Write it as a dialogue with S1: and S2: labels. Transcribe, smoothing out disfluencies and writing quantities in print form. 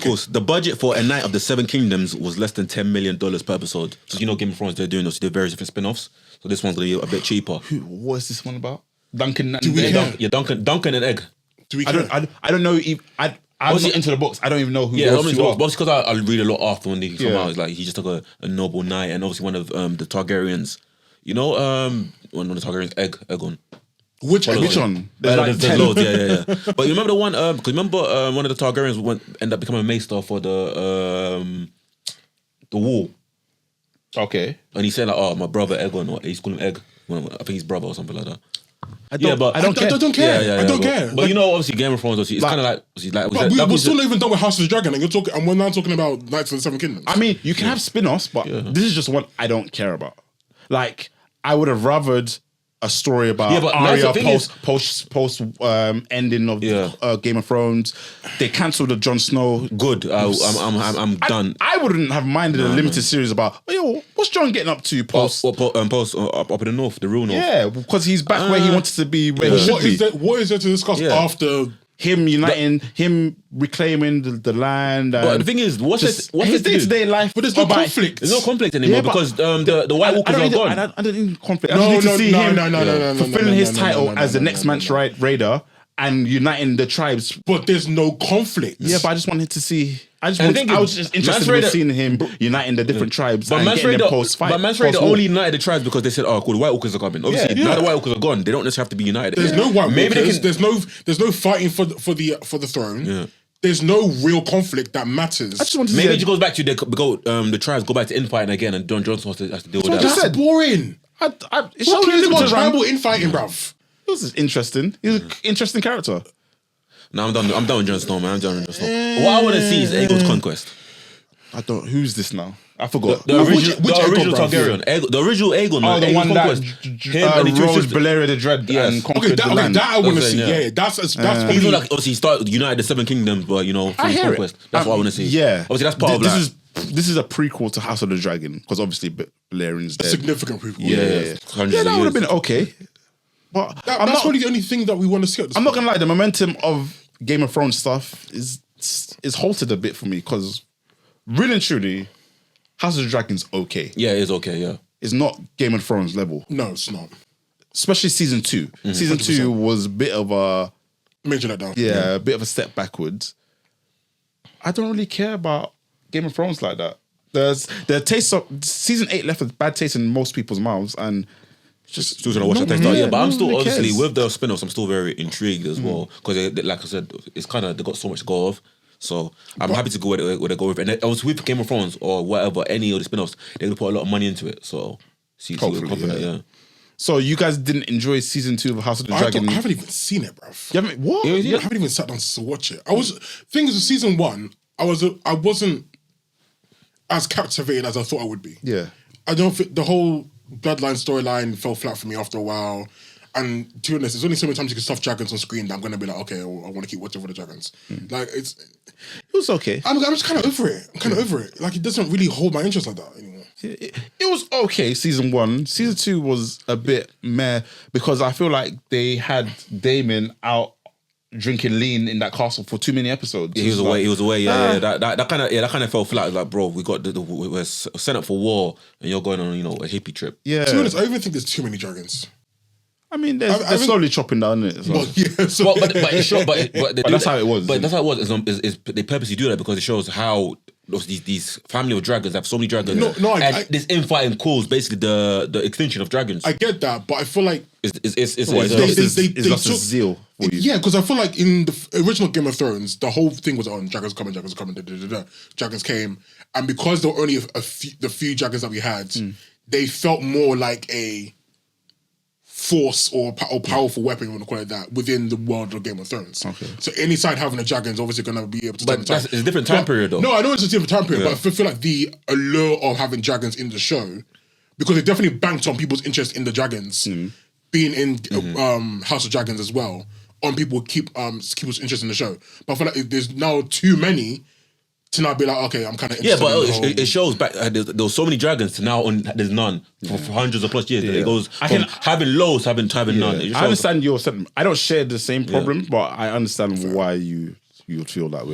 S1: course. The budget for a Night of the Seven Kingdoms was less than $10 million per episode. So Game of Thrones, they're doing various different spin-offs. So this one's gonna be a bit cheaper.
S2: What is this one about? Duncan and
S1: Egg. Duncan and Egg.
S2: I don't know. I'm not into the books. I don't even know who.
S1: Yeah, because I read a lot after when they come out. It's like he just took a noble knight, and obviously one of the Targaryens. One of the Targaryens, Aegon.
S2: Which one?
S1: There's loads. Yeah. But you remember the one? Because one of the Targaryens ended up becoming a maester for the wall.
S2: Okay.
S1: And he said like, "Oh, my brother Aegon," or he's calling him Egg. I think he's brother or something like that.
S2: I don't care.
S1: I don't care. But obviously Game of Thrones, it's kind of like...
S3: we're still not even done with House of the Dragon, and we're now talking about Knights of the Seven Kingdoms.
S2: I mean, you can have spin-offs, but this is just one I don't care about. Like, I would have rathered a story about Arya post ending of Game of Thrones. They cancelled the Jon Snow.
S1: Good. I'm done.
S2: I wouldn't have minded a limited series about what's Jon getting up to post
S1: up in the north, the real north.
S2: Yeah, because he's back where he wanted to be. Where he should be.
S3: What is there to discuss after?
S2: Him uniting, him reclaiming the land.
S1: But the thing is, what's his
S2: day-to-day life?
S3: But there's no conflict.
S1: There's no conflict anymore because the White Walkers are gone.
S2: I don't need conflict. I just need to see him fulfilling his title as the next man's raider and uniting the tribes.
S3: But there's no conflict.
S2: Yeah, but I just wanted to see. I was just interested in seeing him uniting the different tribes and getting them post-fight.
S1: But Mance Raider only united the tribes because they said, "Oh, cool, the White Walkers are coming." Obviously, now the White Walkers are gone. They don't necessarily have to be united.
S3: There's no White Walkers. There's no fighting for the throne. Yeah. There's no real conflict that matters.
S2: I just want to
S1: maybe it just goes back to the tribes go back to infighting again, and Jon Snow has to deal with that.
S3: That's boring.
S2: It's so
S3: tribal infighting, bruv.
S2: This is interesting. He's an interesting character.
S1: No, I'm done with Jon Snow, man. I'm done with Jon Snow. What I want to see is Aegon's conquest.
S2: Who's this now? I forgot.
S1: The original Targaryen. The original Aegon.
S2: Oh, the one that rose Valyria the Dread and conquered the land.
S3: That I want to see. Yeah, that's
S1: even like obviously started united the Seven Kingdoms, but through conquest. That's what I want to see.
S2: Yeah,
S1: obviously that's part of that.
S2: This is a prequel to House of the Dragon because obviously Valerian's dead.
S3: Significant prequel.
S2: Yeah, that would have been okay. But
S3: that's really the only thing that we want to see.
S2: I'm not gonna lie. The momentum of Game of Thrones stuff is halted a bit for me because really and truly, House of the Dragon's okay.
S1: Yeah, it is okay. Yeah,
S2: it's not Game of Thrones level.
S3: No, it's not.
S2: Especially season 2. Mm-hmm. Season 100%. 2 was a bit of a
S3: major letdown.
S2: Yeah, a bit of a step backwards. I don't really care about Game of Thrones like that. The taste of season 8 left a bad taste in most people's mouths, and
S1: just still trying to watch that. But I'm still obviously with the spin-offs. I'm still very intrigued as well because, like I said, it's kind of they got so much to go off. So I'm happy to go where they go with it. And I was with Game of Thrones or whatever, any of the spin-offs, they're going to put a lot of money into it. So see what's popping. Yeah.
S2: So you guys didn't enjoy season 2 of House of the Dragon?
S3: I haven't even seen it, bruv.
S2: You haven't, what?
S3: I haven't even sat down to watch it. Thing is, with season 1, I wasn't as captivated as I thought I would be.
S2: Yeah.
S3: I don't think the whole bloodline storyline fell flat for me after a while. And to be honest, there's only so many times you can stuff dragons on screen that I'm going to be like, okay, I want to keep watching for the dragons. Like, it
S2: was okay.
S3: I'm just kind of over it. I'm kind of over it. Like, it doesn't really hold my interest like that anymore.
S2: It was okay, season 1. Season 2 was a bit meh because I feel like they had Daemon out drinking lean in that castle for too many episodes.
S1: Yeah, he was away. Yeah. That kind of fell flat. Like, bro, we're set up for war, and you're going on, a hippie trip.
S2: Yeah.
S3: To be honest, I even think there's too many dragons.
S2: I mean, they're slowly chopping down it. So.
S1: But it's short. But
S2: that's how it was.
S1: But that's how it was. Is they purposely do that because it shows how these family of dragons have so many dragons. This infighting caused basically the extinction of dragons.
S3: I get that, but I feel like
S2: it's lost its zeal for you.
S3: Yeah, because I feel like in the original Game of Thrones, the whole thing was on dragons coming. Dragons came, and because there were only the few dragons that we had, they felt more like a force or powerful weapon, you want to call it that, within the world of Game of Thrones. Okay. So any side having a dragon is obviously going to be able to...
S1: But it's a different time period though.
S3: No, I know it's a different time period, but I feel like the allure of having dragons in the show, because it definitely banked on people's interest in the dragons, being in House of Dragons as well, on people's interest in the show. But I feel like there's now too many to now be like, okay, I'm kind of interested.
S1: Yeah, but it shows back. There was so many dragons to now there's none for hundreds of plus years. It goes from having loads, having none.
S2: I understand your sentiment. I don't share the same problem, but I understand why you would feel that way.